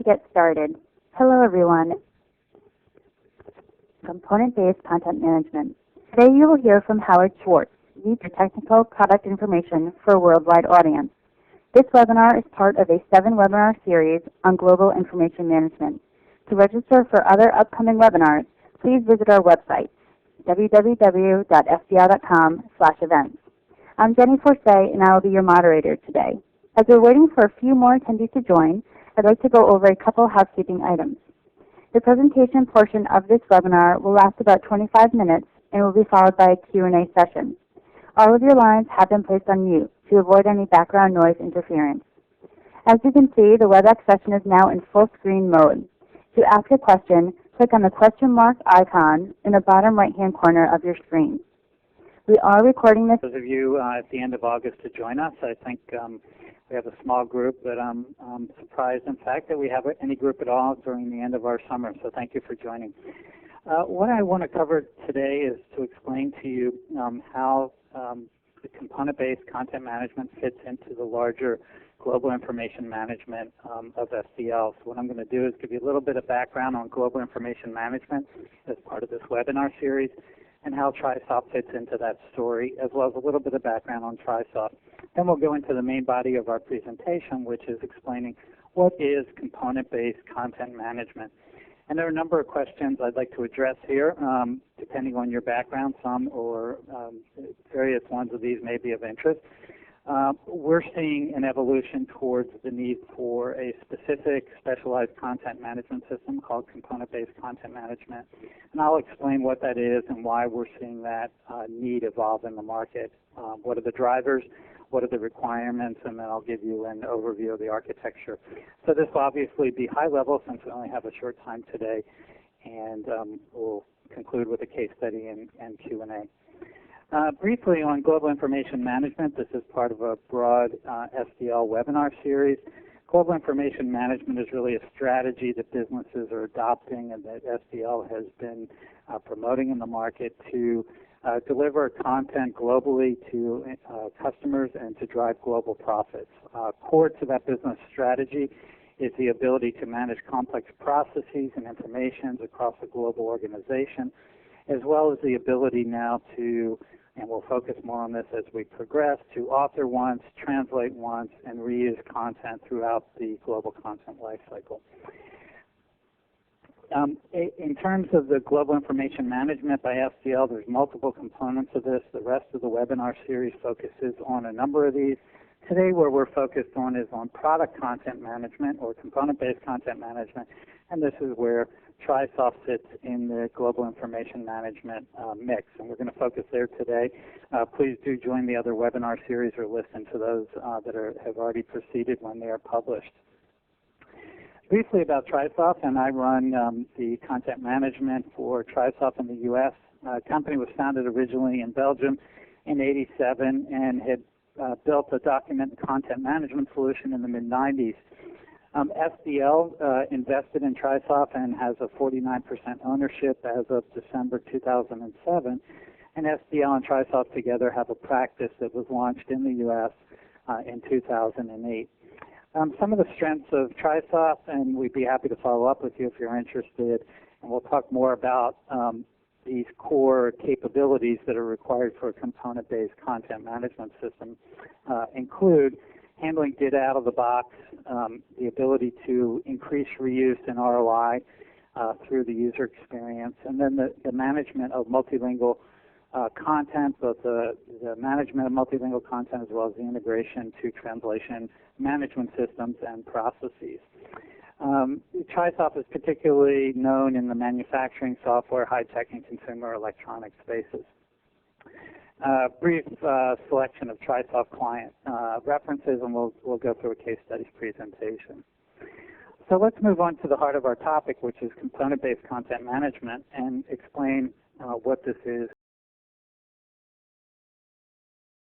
to get started. Hello, everyone. Component-based content management. Today you will hear from Howard Schwartz, VP Technical Product Information for a worldwide audience. This webinar is part of a 7-webinar series on global information management. To register for other upcoming webinars, please visit our website, www.fdl.com/events. I'm Jenny Forsay, and I will be your moderator today. As we're waiting for a few more attendees to join, I'd like to go over a couple housekeeping items. The presentation portion of this webinar will last about 25 minutes and will be followed by a Q&A session. All of your lines have been placed on mute to avoid any background noise interference. As you can see, the WebEx session is now in full screen mode. To ask a question, click on the question mark icon in the bottom right-hand corner of your screen. We are recording this. Those of you at the end of August to join us, I think we have a small group, but I'm surprised, in fact, that we have any group at all during the end of our summer, so thank you for joining. What I want to cover today is to explain to you how the component-based content management fits into the larger global information management of SDL. So what I'm going to do is give you a little bit of background on global information management as part of this webinar series and how TriSoft fits into that story, as well as a little bit of background on TriSoft. Then we'll go into the main body of our presentation, which is explaining what is component-based content management. And there are a number of questions I'd like to address here, depending on your background. Some or various ones of these may be of interest. We're seeing an evolution towards the need for a specific specialized content management system called component-based content management. And I'll explain what that is and why we're seeing that need evolve in the market. What are the drivers? What are the requirements? And then I'll give you an overview of the architecture. So this will obviously be high level since we only have a short time today. And we'll conclude with a case study and Q&A. Briefly on global information management, this is part of a broad SDL webinar series. Global information management is really a strategy that businesses are adopting and that SDL has been promoting in the market to deliver content globally to customers and to drive global profits. Core to that business strategy is the ability to manage complex processes and information across a global organization, as well as the ability now to, and we'll focus more on this as we progress, to author once, translate once, and reuse content throughout the global content lifecycle. In terms of the global information management by SDL, there's multiple components of this. The rest of the webinar series focuses on a number of these. Today, where we're focused on is on product content management or component-based content management, and this is where TriSoft sits in the global information management mix, and we're going to focus there today. Please do join the other webinar series or listen to those that have already proceeded when they are published. Briefly about TriSoft, and I run the content management for TriSoft in the U.S. The company was founded originally in Belgium in '87 and had built a document and content management solution in the mid-'90s. SDL invested in TriSoft and has a 49% ownership as of December 2007. And SDL and TriSoft together have a practice that was launched in the U.S. In 2008. Some of the strengths of TriSoft, and we'd be happy to follow up with you if you're interested, and we'll talk more about these core capabilities that are required for a component-based content management system, include handling data out of the box, the ability to increase reuse and ROI through the user experience, and then the management of multilingual content, both the management of multilingual content as well as the integration to translation management systems and processes. TriSoft is particularly known in the manufacturing, software, high-tech, and consumer electronic spaces. Brief selection of TriSoft client references, and we'll go through a case studies presentation. So let's move on to the heart of our topic, which is component-based content management, and explain what this is